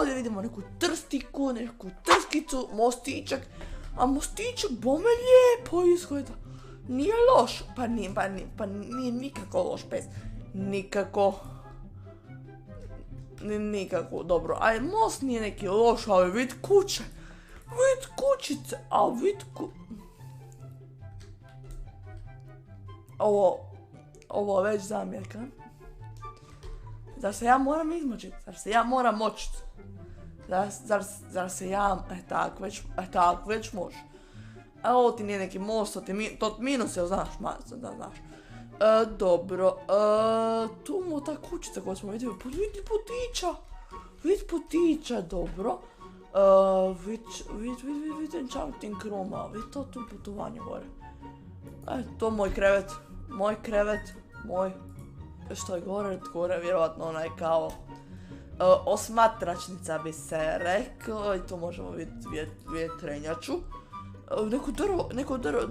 ovdje vidimo neku trstiku, neku trskicu, mostičak. A mostičak bome lijepo izgleda. Nije loš, pa nije nikako loš pes. Nikako, dobro, aj most nije neki loš, ali vid kuće, vid kućice, a vid ovo već zamjerka. Zar se ja moram izmočiti, zar se ja moram močiti, zar se ja, tak već može. A ovo ti nije neki most, to minus je, znaš, da znaš. Dobro, tu mu ta kućica koju smo vidjeli, vid putića, dobro. Vid enchanting rooma, vid to tu putovanje gore. To moj krevet, što je gore, vjerovatno onaj kao osmatračnica bi se reklo, i tu možemo vidjeti vjetrenjaču. Neko drvo,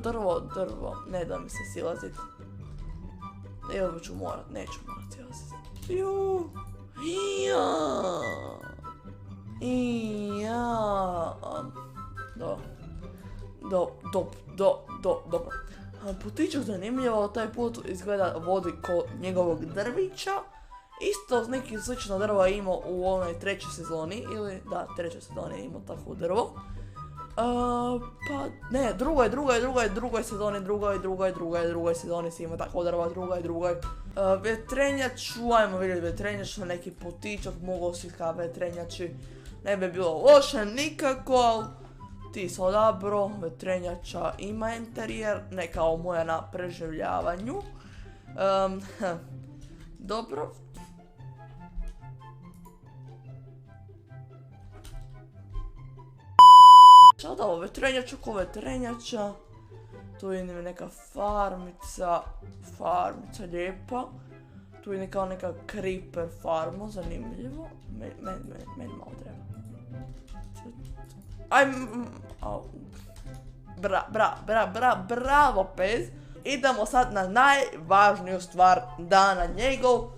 ne da mi se silazit. Evo ću morat, neću morat silazit. Dobro. Putićak zanimljivo, taj put izgleda vodi ko njegovog drvića. Isto neki slično drvo je imao u onoj trećoj sezoni, trećoj sezoni je imao takvo drvo. Drugoj sezoni si imao takvo drvo, drugoj. Vjetrenjaču, ajmo vidjeti vjetrenjaču na neki putičak, mogu si kao vjetrenjači. Ne bi bilo loše nikako, ali ti se odabro, vjetrenjača ima interijer, ne kao moja na preživljavanju. Dobro. Sada ovo vjetrenjača ko vjetrenjača. Tu je neka farmica lijepa. Tu je neka creeper farma, zanimljivo. Meni malo treba. Bravo pes. Idemo sad na najvažniju stvar dana, njegov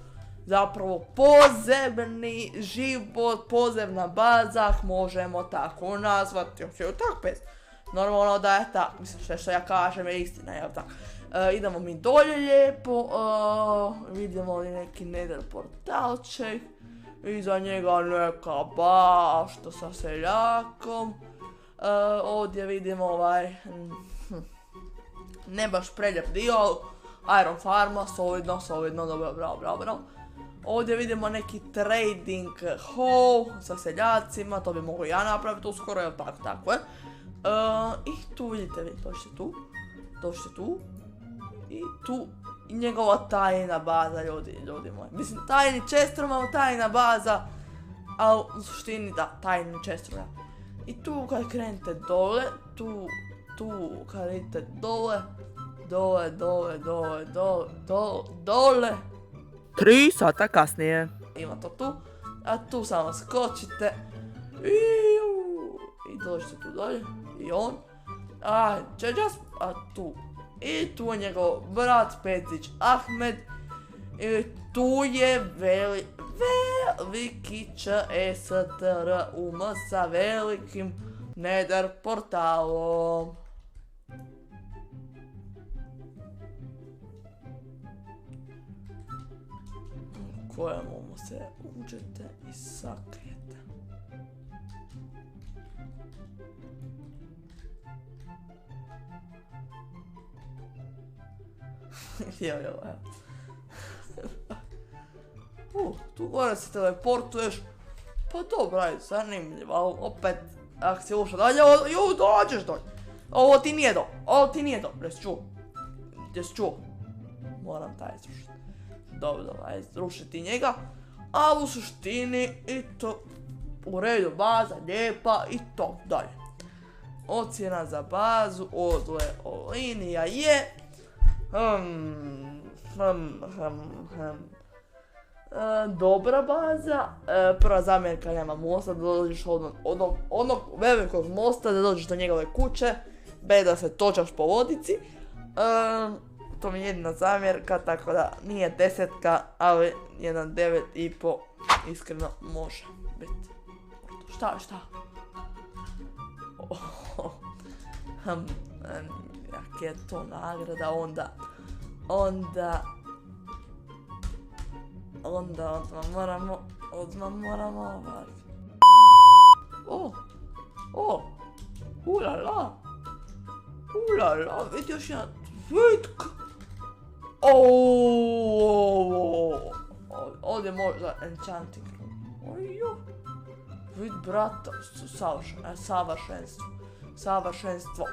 zapravo pozemni život, pozemna baza, možemo tako nazvati. Tak pes. Normalno da je tak, mislim sve što ja kažem je istina, jel tak. Idemo mi dolje lijepo, vidimo li neki nether portalček, iza njega neka bašta sa seljakom, ovdje vidimo ne baš prelijep dio, iron farma, solidno, dobro. Ovdje vidimo neki trading hall sa seljacima, to bi mogo ja napraviti uskoro, jel tako je. I tu vidite, došli tu. I tu njegova tajna baza, ljudi moji. Mislim, tajni Chestermanov tajna baza, ali u suštini da, tajni Chesterman. I tu kad krenete dole, tu kad idete dole. 3 sata kasnije. Ima to tu, a tu samo skočite. I dođete tu dolje. I on. A tu. I tu je njegov brat Petrić Ahmed. I tu je veliki CSTRUM sa velikim nether portalom. Kojemu se uđete i sakrijete. Tu gore se teleportuješ. Pa dobro, ajde, zanimljivo, ali opet, ako si ušao dalje, dođeš dolje. Ovo ti nije dobro, jesi čuo? Moram taj srušiti. Dobro, ajde, rušiti njega. A u suštini, i to, u redu, baza, lijepa, i to, dalje. Ocjena za bazu, linija je... dobra baza. Prva zamjerka, nema mosta, da dođeš od onog velikog mosta, da dođeš do njegove kuće, bez da se točaš po vodici. To mi je jedina zamjerka, tako da nije 10, ali jedan 9,5 iskreno može biti. šta? Jak je to nagrada, onda moramo ulala, vidi još jedan tweetk. Ovdje je možda enchanting room. Ojo. Vid brata, savršenstvo.